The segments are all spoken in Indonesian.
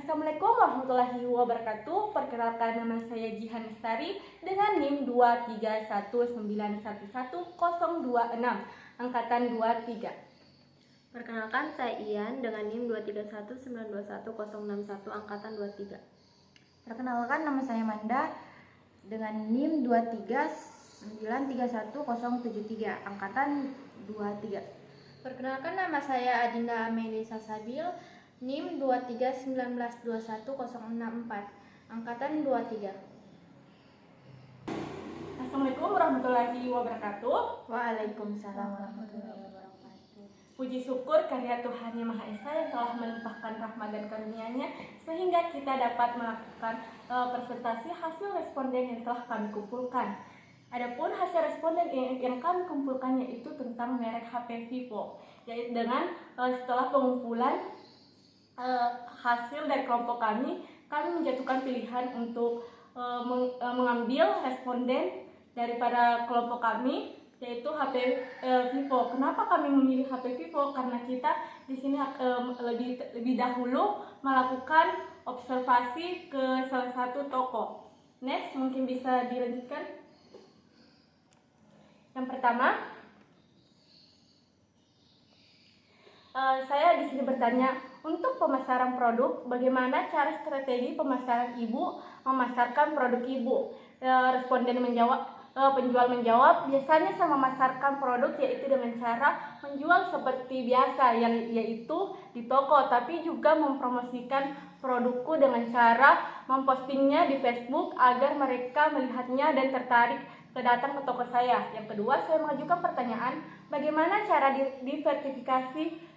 Assalamualaikum warahmatullahi wabarakatuh. Perkenalkan, nama saya Jihan Lestari dengan NIM 231911026 angkatan 23. Perkenalkan, saya Ian dengan NIM 231921061 angkatan 23. Perkenalkan, nama saya Manda dengan NIM 239311073 angkatan 23. Perkenalkan, nama saya Adinda Amelisa Sabil, NIM 231921064 angkatan 23. Assalamualaikum warahmatullahi wabarakatuh. Waalaikumsalam warahmatullahi wabarakatuh. Puji syukur karya Tuhan Yang Maha Esa yang telah melimpahkan rahmat dan karunia-Nya sehingga kita dapat melakukan presentasi hasil responden yang telah kami kumpulkan. Adapun hasil responden yang kami kumpulkan yaitu tentang merek HP Vivo, yaitu dengan setelah pengumpulan hasil dari kelompok kami menjatuhkan pilihan untuk mengambil responden daripada kelompok kami, yaitu HP Vivo. Kenapa kami memilih HP Vivo? Karena kita di sini lebih dahulu melakukan observasi ke salah satu toko. Next, mungkin bisa dilanjutkan. Yang pertama, saya di sini bertanya, untuk pemasaran produk, bagaimana cara strategi pemasaran ibu memasarkan produk ibu? Responden menjawab, penjual menjawab, biasanya saya memasarkan produk yaitu dengan cara menjual seperti biasa, yaitu di toko, tapi juga mempromosikan produkku dengan cara mempostingnya di Facebook agar mereka melihatnya dan tertarik datang ke toko saya. Yang kedua, saya mengajukan pertanyaan, bagaimana cara diversifikasi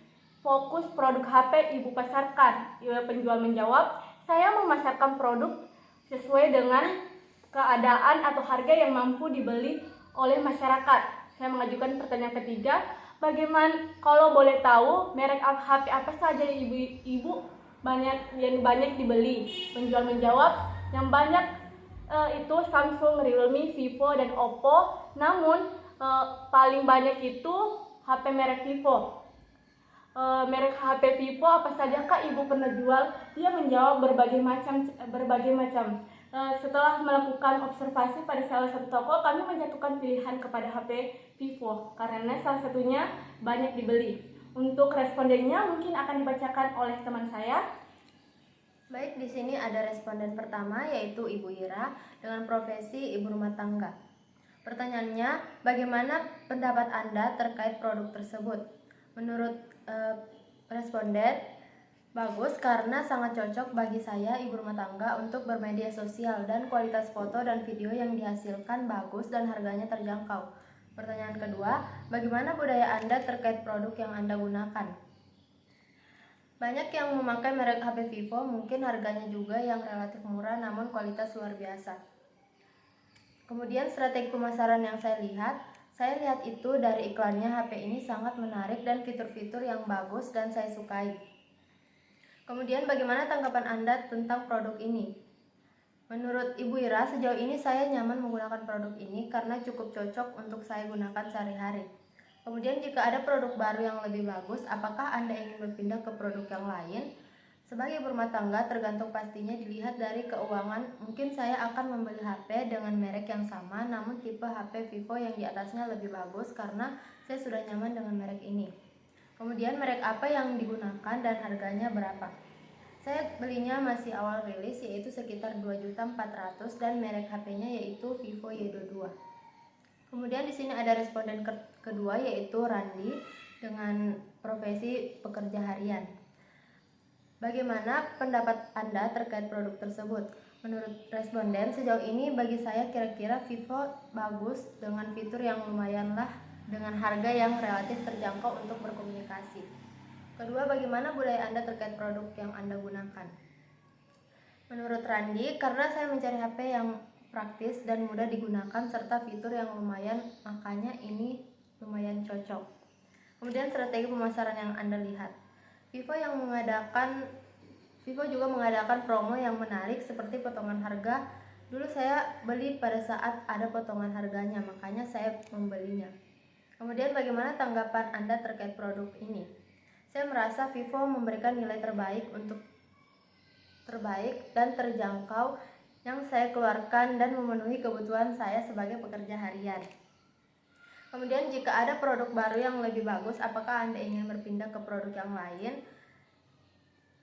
fokus produk HP ibu pasarkan? Penjual menjawab, saya memasarkan produk sesuai dengan keadaan atau harga yang mampu dibeli oleh masyarakat. Saya mengajukan pertanyaan ketiga, bagaimana kalau boleh tahu merek HP apa saja yang ibu banyak dibeli? Penjual menjawab, yang banyak itu Samsung, Realme, Vivo, dan Oppo. Namun paling banyak itu HP merek Vivo. Merek HP Vivo apa saja kak ibu pernah jual? Dia menjawab berbagai macam. Setelah melakukan observasi pada salah satu toko, kami menjatuhkan pilihan kepada HP Vivo karena salah satunya banyak dibeli. Untuk respondennya mungkin akan dibacakan oleh teman saya. Baik, di sini ada responden pertama yaitu Ibu Ira dengan profesi ibu rumah tangga. Pertanyaannya, bagaimana pendapat Anda terkait produk tersebut? Menurut responden, bagus karena sangat cocok bagi saya ibu rumah tangga untuk bermedia sosial dan kualitas foto dan video yang dihasilkan bagus dan harganya terjangkau. Pertanyaan kedua, bagaimana budaya Anda terkait produk yang Anda gunakan? Banyak yang memakai merek HP Vivo, mungkin harganya juga yang relatif murah namun kualitas luar biasa. Kemudian strategi pemasaran yang saya lihat itu dari iklannya HP ini sangat menarik dan fitur-fitur yang bagus dan saya sukai. Kemudian bagaimana tanggapan Anda tentang produk ini? Menurut Ibu Ira, sejauh ini saya nyaman menggunakan produk ini karena cukup cocok untuk saya gunakan sehari-hari. Kemudian jika ada produk baru yang lebih bagus, apakah Anda ingin berpindah ke produk yang lain? Sebagai ibu rumah tangga, tergantung pastinya dilihat dari keuangan. Mungkin saya akan membeli HP dengan merek yang sama, namun tipe HP Vivo yang di atasnya lebih bagus karena saya sudah nyaman dengan merek ini. Kemudian merek apa yang digunakan dan harganya berapa? Saya belinya masih awal rilis, yaitu sekitar 2.400.000 dan merek HP-nya yaitu Vivo Y22. Kemudian di sini ada responden kedua yaitu Randi dengan profesi pekerja harian. Bagaimana pendapat Anda terkait produk tersebut? Menurut responden, sejauh ini bagi saya kira-kira Vivo bagus dengan fitur yang lumayan lah dengan harga yang relatif terjangkau untuk berkomunikasi. Kedua, bagaimana budaya Anda terkait produk yang Anda gunakan? Menurut Randi, karena saya mencari HP yang praktis dan mudah digunakan serta fitur yang lumayan, makanya ini lumayan cocok. Kemudian strategi pemasaran yang Anda lihat. Vivo juga mengadakan promo yang menarik seperti potongan harga. Dulu saya beli pada saat ada potongan harganya, makanya saya membelinya. Kemudian bagaimana tanggapan Anda terkait produk ini? Saya merasa Vivo memberikan nilai terbaik untuk terbaik dan terjangkau yang saya keluarkan dan memenuhi kebutuhan saya sebagai pekerja harian. Kemudian jika ada produk baru yang lebih bagus, apakah Anda ingin berpindah ke produk yang lain?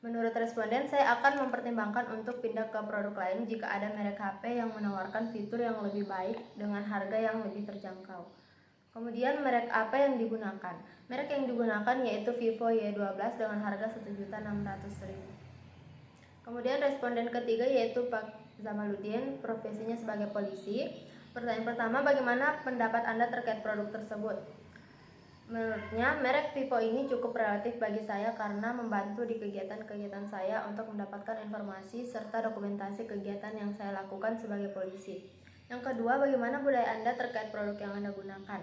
Menurut responden, saya akan mempertimbangkan untuk pindah ke produk lain jika ada merek HP yang menawarkan fitur yang lebih baik dengan harga yang lebih terjangkau. Kemudian merek apa yang digunakan? Merek yang digunakan yaitu Vivo Y12 dengan harga Rp1.600.000. Kemudian responden ketiga yaitu Pak Zamaluddin, profesinya sebagai polisi. Pertanyaan pertama, bagaimana pendapat Anda terkait produk tersebut? Menurutnya, merek Vivo ini cukup relatif bagi saya karena membantu di kegiatan-kegiatan saya untuk mendapatkan informasi serta dokumentasi kegiatan yang saya lakukan sebagai polisi. Yang kedua, bagaimana budaya Anda terkait produk yang Anda gunakan?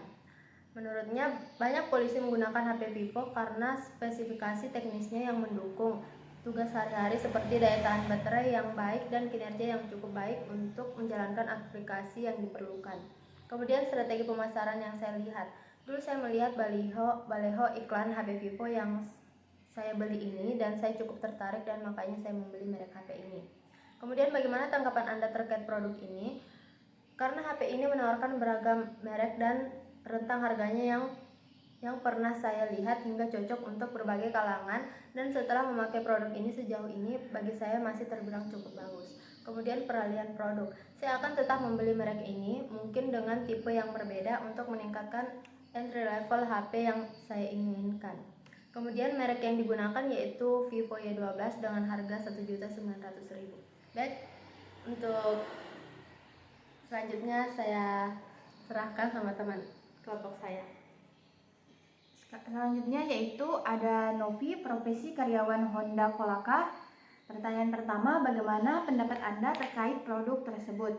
Menurutnya, banyak polisi menggunakan HP Vivo karena spesifikasi teknisnya yang mendukung tugas sehari-hari seperti daya tahan baterai yang baik dan kinerja yang cukup baik untuk menjalankan aplikasi yang diperlukan. Kemudian strategi pemasaran yang saya lihat. Dulu saya melihat baleho iklan HP Vivo yang saya beli ini dan saya cukup tertarik dan makanya saya membeli merek HP ini. Kemudian bagaimana tanggapan Anda terkait produk ini? Karena HP ini menawarkan beragam merek dan rentang harganya yang pernah saya lihat hingga cocok untuk berbagai kalangan, dan setelah memakai produk ini sejauh ini bagi saya masih terbilang cukup bagus. Kemudian peralihan produk, saya akan tetap membeli merek ini mungkin dengan tipe yang berbeda untuk meningkatkan entry level HP yang saya inginkan. Kemudian merek yang digunakan yaitu Vivo Y12 dengan harga Rp1.900.000. Baik, untuk selanjutnya saya serahkan sama teman kelompok saya. Selanjutnya yaitu ada Novi, profesi karyawan Honda Kolaka. Pertanyaan pertama, bagaimana pendapat Anda terkait produk tersebut?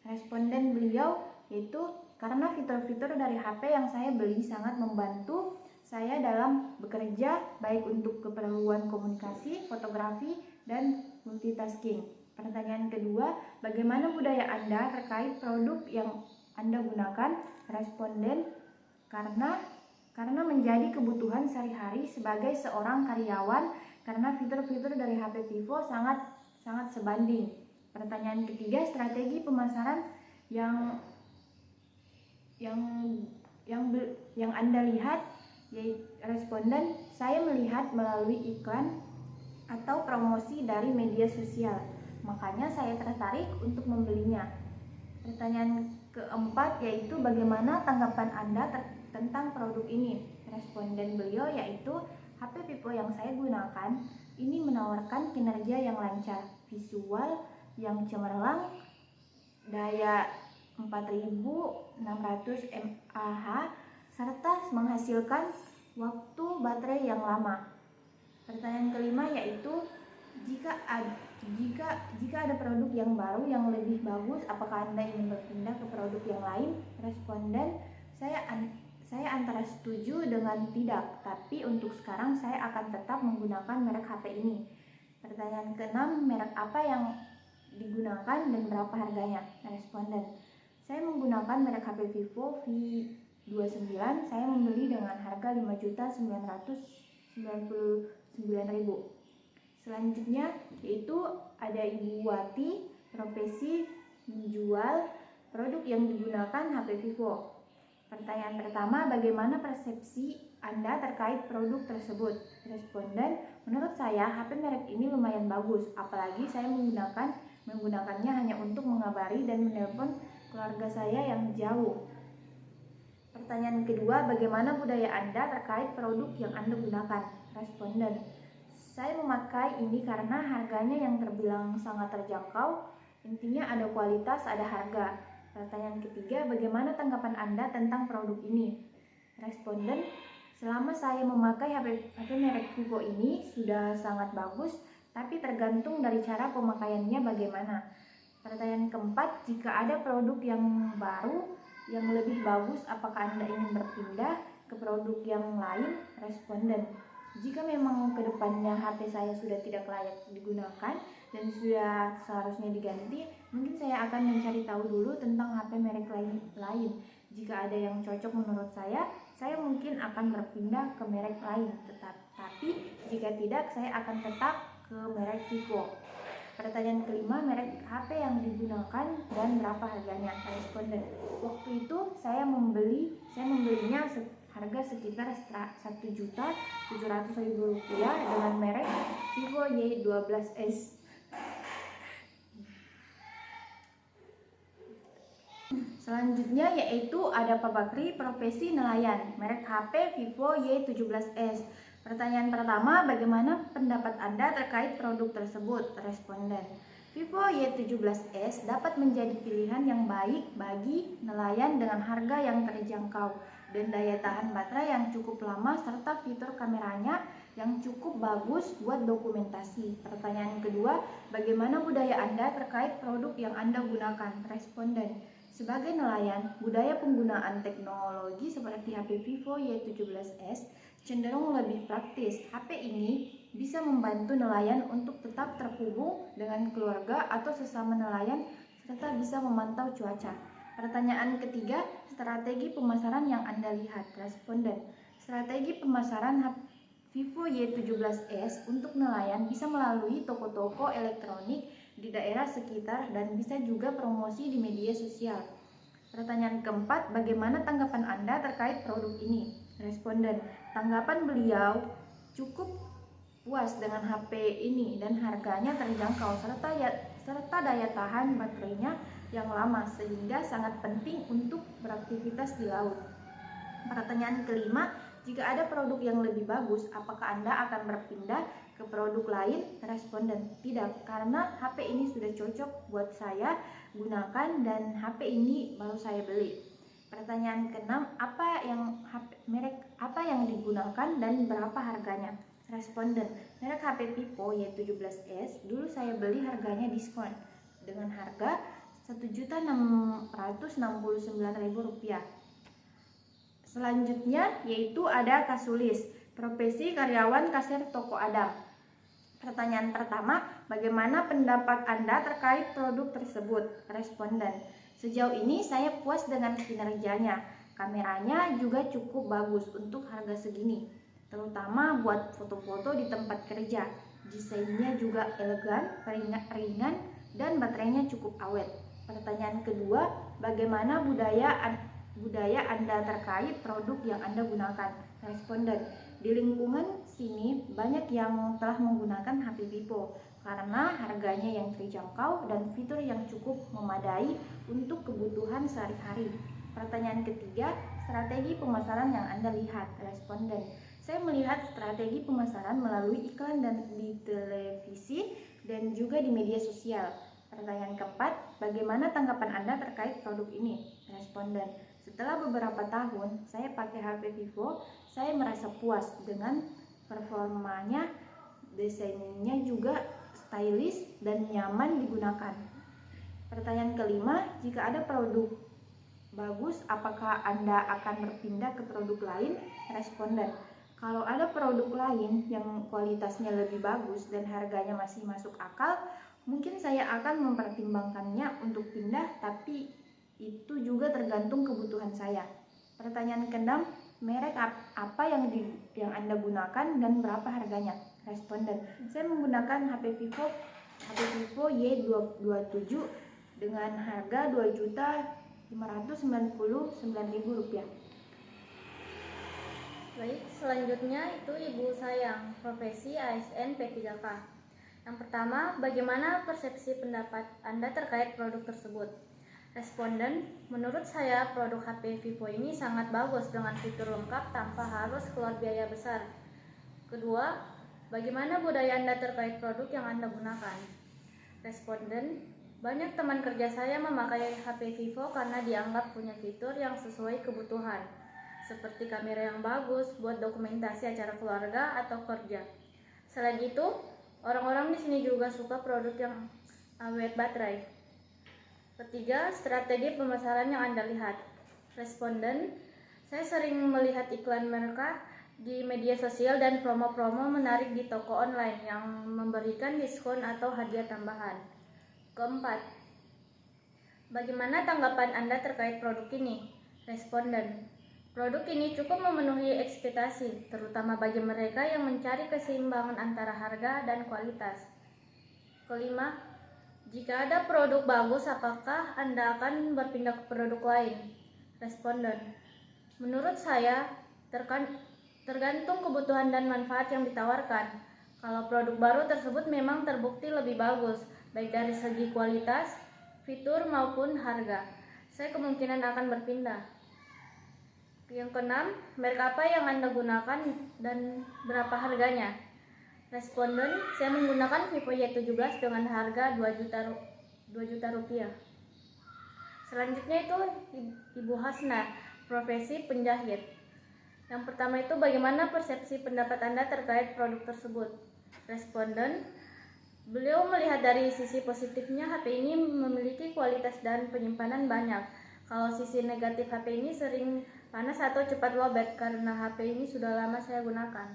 Responden beliau yaitu karena fitur-fitur dari HP yang saya beli sangat membantu saya dalam bekerja, baik untuk keperluan komunikasi, fotografi, dan multitasking. Pertanyaan kedua, bagaimana budaya Anda terkait produk yang Anda gunakan? Responden karena menjadi kebutuhan sehari-hari sebagai seorang karyawan, karena fitur-fitur dari HP Vivo sangat sebanding. Pertanyaan ketiga, strategi pemasaran yang Anda lihat, yaitu responden, saya melihat melalui iklan atau promosi dari media sosial, makanya saya tertarik untuk membelinya. Pertanyaan keempat yaitu bagaimana tanggapan Anda tentang produk ini? Responden beliau yaitu HP Vivo yang saya gunakan ini menawarkan kinerja yang lancar, visual yang cemerlang, daya 4600 mAh, serta menghasilkan waktu baterai yang lama. Pertanyaan kelima yaitu jika ada produk yang baru yang lebih bagus, apakah Anda ingin berpindah ke produk yang lain? Responden, saya antara setuju dengan tidak, tapi untuk sekarang saya akan tetap menggunakan merek HP ini. Pertanyaan keenam, merek apa yang digunakan dan berapa harganya? Responden, saya menggunakan merek HP Vivo V29, saya membeli dengan harga Rp5.999.000. Selanjutnya yaitu ada Ibu Wati, profesi menjual produk yang digunakan HP Vivo. Pertanyaan pertama, bagaimana persepsi Anda terkait produk tersebut? Responden, menurut saya HP merek ini lumayan bagus, apalagi saya menggunakannya hanya untuk mengabari dan menelpon keluarga saya yang jauh. Pertanyaan kedua, bagaimana budaya Anda terkait produk yang Anda gunakan? Responden, saya memakai ini karena harganya yang terbilang sangat terjangkau, intinya ada kualitas, ada harga. Pertanyaan ketiga, bagaimana tanggapan Anda tentang produk ini? Responden, selama saya memakai HP merek Vivo ini sudah sangat bagus, tapi tergantung dari cara pemakaiannya bagaimana. Pertanyaan keempat, jika ada produk yang baru yang lebih bagus, apakah Anda ingin berpindah ke produk yang lain? Responden, jika memang kedepannya HP saya sudah tidak layak digunakan dan sudah seharusnya diganti, mungkin saya akan mencari tahu dulu tentang HP merek lain. Jika ada yang cocok menurut saya mungkin akan berpindah ke merek lain. Tapi jika tidak, saya akan tetap ke merek Vivo. Pertanyaan kelima, merek HP yang digunakan dan berapa harganya? Responden. Waktu itu saya membelinya harga sekitar Rp1.700.000 dengan merek Vivo Y12s. Selanjutnya yaitu ada Pak Bakri, profesi nelayan, merek HP Vivo Y17s. Pertanyaan pertama, bagaimana pendapat Anda terkait produk tersebut? Responden. Vivo Y17s dapat menjadi pilihan yang baik bagi nelayan dengan harga yang terjangkau dan daya tahan baterai yang cukup lama serta fitur kameranya yang cukup bagus buat dokumentasi. Pertanyaan kedua, bagaimana budaya Anda terkait produk yang Anda gunakan? Responden. Sebagai nelayan, budaya penggunaan teknologi seperti HP Vivo Y17s cenderung lebih praktis. HP ini bisa membantu nelayan untuk tetap terhubung dengan keluarga atau sesama nelayan serta bisa memantau cuaca. Pertanyaan ketiga, strategi pemasaran yang Anda lihat. Responden. Strategi pemasaran Vivo Y17s untuk nelayan bisa melalui toko-toko elektronik di daerah sekitar dan bisa juga promosi di media sosial. Pertanyaan keempat, bagaimana tanggapan Anda terkait produk ini? Responden. Tanggapan beliau cukup puas dengan HP ini dan harganya terjangkau serta daya tahan baterainya yang lama sehingga sangat penting untuk beraktivitas di laut. Pertanyaan kelima, jika ada produk yang lebih bagus, apakah Anda akan berpindah ke produk lain? Responden. Tidak, karena HP ini sudah cocok buat saya gunakan dan HP ini baru saya beli. Pertanyaan keenam, merek apa yang digunakan dan berapa harganya? Responden. Merek HP Vivo Y17s dulu saya beli harganya diskon dengan harga Rp1.669.000. Selanjutnya yaitu ada Kasulis, profesi karyawan kasir toko Adam. Pertanyaan pertama, bagaimana pendapat Anda terkait produk tersebut? Responden. Sejauh ini saya puas dengan kinerjanya. Kameranya juga cukup bagus untuk harga segini, terutama buat foto-foto di tempat kerja. Desainnya juga elegan, ringan, dan baterainya cukup awet. Pertanyaan kedua, bagaimana budaya Anda terkait produk yang Anda gunakan? Responden. Di lingkungan sini banyak yang telah menggunakan HP Vivo karena harganya yang terjangkau dan fitur yang cukup memadai untuk kebutuhan sehari-hari. Pertanyaan ketiga, strategi pemasaran yang Anda lihat? Responden. Saya melihat strategi pemasaran melalui iklan dan di televisi dan juga di media sosial. Pertanyaan keempat, bagaimana tanggapan Anda terkait produk ini? Responden. Setelah beberapa tahun saya pakai HP Vivo, saya merasa puas dengan performanya, desainnya juga stylish dan nyaman digunakan. Pertanyaan kelima, jika ada produk bagus, apakah Anda akan berpindah ke produk lain? Responden. Kalau ada produk lain yang kualitasnya lebih bagus dan harganya masih masuk akal, mungkin saya akan mempertimbangkannya untuk pindah, tapi itu juga tergantung kebutuhan saya. Pertanyaan keenam, merek apa yang Anda gunakan dan berapa harganya? Responden. Saya menggunakan HP Vivo Y27 dengan harga Rp2.599.000. Baik, selanjutnya itu Ibu Sayang, profesi ASN P3K. Yang pertama, bagaimana persepsi pendapat Anda terkait produk tersebut? Responden, menurut saya produk HP Vivo ini sangat bagus dengan fitur lengkap tanpa harus keluar biaya besar. Kedua, bagaimana budaya Anda terkait produk yang Anda gunakan? Responden, banyak teman kerja saya memakai HP Vivo karena dianggap punya fitur yang sesuai kebutuhan, seperti kamera yang bagus buat dokumentasi acara keluarga atau kerja. Selain itu, orang-orang di sini juga suka produk yang awet baterai. Ketiga, strategi pemasaran yang Anda lihat. Responden, saya sering melihat iklan mereka di media sosial dan promo-promo menarik di toko online yang memberikan diskon atau hadiah tambahan. Keempat, bagaimana tanggapan Anda terkait produk ini? Responden, produk ini cukup memenuhi ekspektasi, terutama bagi mereka yang mencari keseimbangan antara harga dan kualitas. Kelima, jika ada produk bagus, apakah Anda akan berpindah ke produk lain? Responden, menurut saya, tergantung kebutuhan dan manfaat yang ditawarkan. Kalau produk baru tersebut memang terbukti lebih bagus, baik dari segi kualitas, fitur maupun harga, saya kemungkinan akan berpindah. Yang keenam, merek apa yang Anda gunakan dan berapa harganya? Responden, saya menggunakan Vivo Y17 dengan harga 2 juta rupiah. Selanjutnya itu Ibu Hasna, profesi penjahit. Yang pertama itu bagaimana persepsi pendapat Anda terkait produk tersebut? Responden, beliau melihat dari sisi positifnya HP ini memiliki kualitas dan penyimpanan banyak. Kalau sisi negatif HP ini sering panas atau cepat lowbat karena HP ini sudah lama saya gunakan.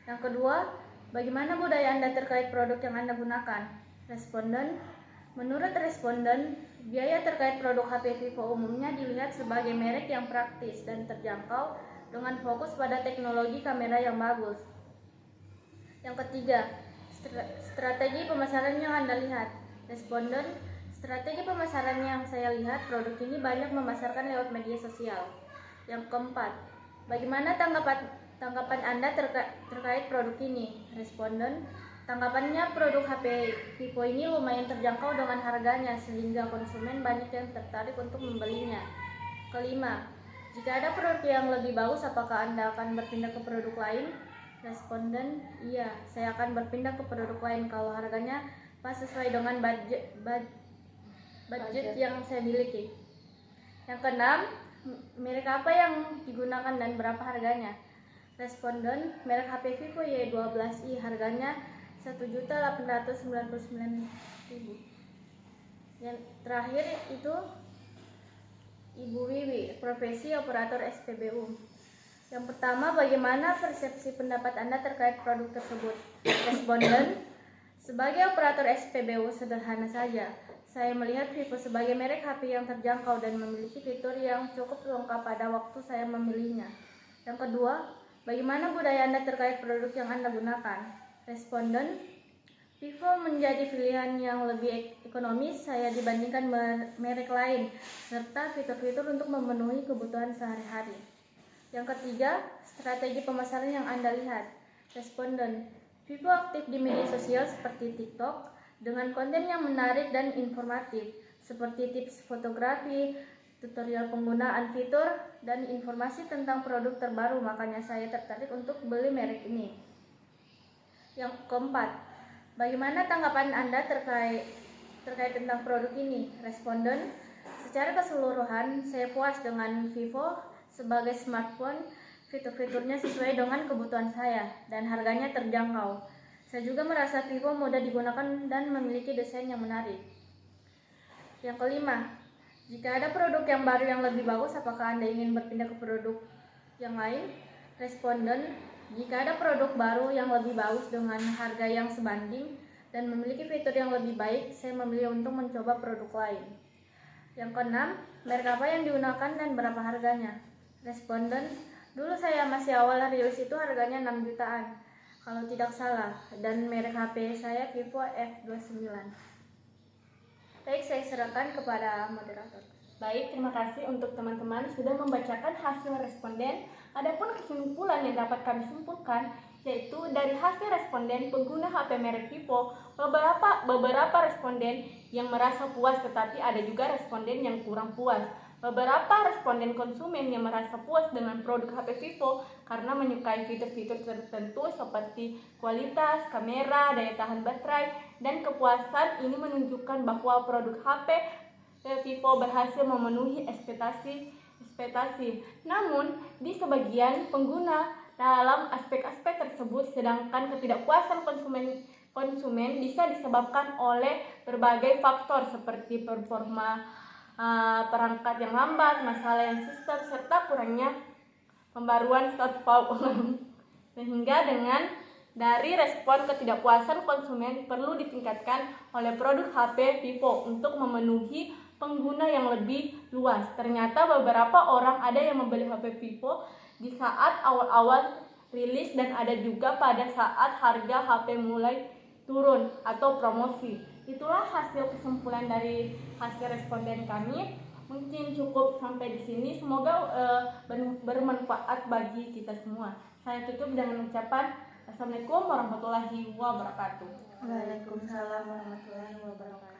Yang kedua, bagaimana budaya Anda terkait produk yang Anda gunakan? Responden, menurut responden, biaya terkait produk HP Vivo umumnya dilihat sebagai merek yang praktis dan terjangkau dengan fokus pada teknologi kamera yang bagus. Yang ketiga, strategi pemasaran yang Anda lihat. Responden, strategi pemasaran yang saya lihat produk ini banyak memasarkan lewat media sosial. Yang keempat, bagaimana tanggapan Anda terkait produk ini? Responden, tanggapannya produk HP Vivo ini lumayan terjangkau dengan harganya sehingga konsumen banyak yang tertarik untuk membelinya. Kelima, jika ada produk yang lebih bagus, apakah Anda akan berpindah ke produk lain? Responden, iya, saya akan berpindah ke produk lain kalau harganya pas sesuai dengan budget yang saya miliki. Yang keenam, merek apa yang digunakan dan berapa harganya? Responden, merek HP Vivo Y12i harganya Rp1.899.000. Yang terakhir itu Ibu Wiwi, profesi operator SPBU. Yang pertama, bagaimana persepsi pendapat Anda terkait produk tersebut? Responden, sebagai operator SPBU sederhana saja. Saya melihat Vivo sebagai merek HP yang terjangkau dan memiliki fitur yang cukup lengkap pada waktu saya memilihnya. Yang kedua, bagaimana budaya Anda terkait produk yang Anda gunakan? Responden, Vivo menjadi pilihan yang lebih ekonomis saya dibandingkan merek lain, serta fitur-fitur untuk memenuhi kebutuhan sehari-hari. Yang ketiga, strategi pemasaran yang Anda lihat. Responden, Vivo aktif di media sosial seperti TikTok dengan konten yang menarik dan informatif, seperti tips fotografi, tutorial penggunaan fitur, dan informasi tentang produk terbaru, makanya saya tertarik untuk beli merek ini. Yang keempat, bagaimana tanggapan Anda terkait tentang produk ini? Responden, secara keseluruhan saya puas dengan Vivo sebagai smartphone, fitur-fiturnya sesuai dengan kebutuhan saya dan harganya terjangkau. Saya juga merasa Vivo mudah digunakan dan memiliki desain yang menarik. Yang kelima, jika ada produk yang baru yang lebih bagus, apakah Anda ingin berpindah ke produk yang lain? Responden, jika ada produk baru yang lebih bagus dengan harga yang sebanding dan memiliki fitur yang lebih baik, saya memilih untuk mencoba produk lain. Yang keenam, merek apa yang digunakan dan berapa harganya? Responden, dulu saya masih awal rilis itu harganya 6 jutaan, kalau tidak salah, dan merek HP saya Vivo F29. Baik, saya serahkan kepada moderator. Baik, terima kasih untuk teman-teman sudah membacakan hasil responden. Adapun kesimpulan yang dapat kami simpulkan, yaitu dari hasil responden pengguna HP merek Vivo, beberapa responden yang merasa puas, tetapi ada juga responden yang kurang puas. Beberapa responden konsumen yang merasa puas dengan produk HP Vivo karena menyukai fitur-fitur tertentu seperti kualitas, kamera, daya tahan baterai, dan kepuasan ini menunjukkan bahwa produk HP Vivo berhasil memenuhi ekspektasi. Namun, di sebagian pengguna dalam aspek-aspek tersebut, sedangkan ketidakpuasan konsumen bisa disebabkan oleh berbagai faktor seperti performa perangkat yang lambat, masalah yang sistem, serta kurangnya pembaruan software. Sehingga dari respon ketidakpuasan konsumen perlu ditingkatkan oleh produk HP Vivo untuk memenuhi pengguna yang lebih luas. Ternyata beberapa orang ada yang membeli HP Vivo di saat awal-awal rilis dan ada juga pada saat harga HP mulai turun atau promosi. Itulah hasil kesimpulan dari hasil responden kami. Mungkin cukup sampai di sini. Semoga bermanfaat bagi kita semua. Saya tutup dengan ucapan Assalamualaikum warahmatullahi wabarakatuh. Waalaikumsalam warahmatullahi wabarakatuh.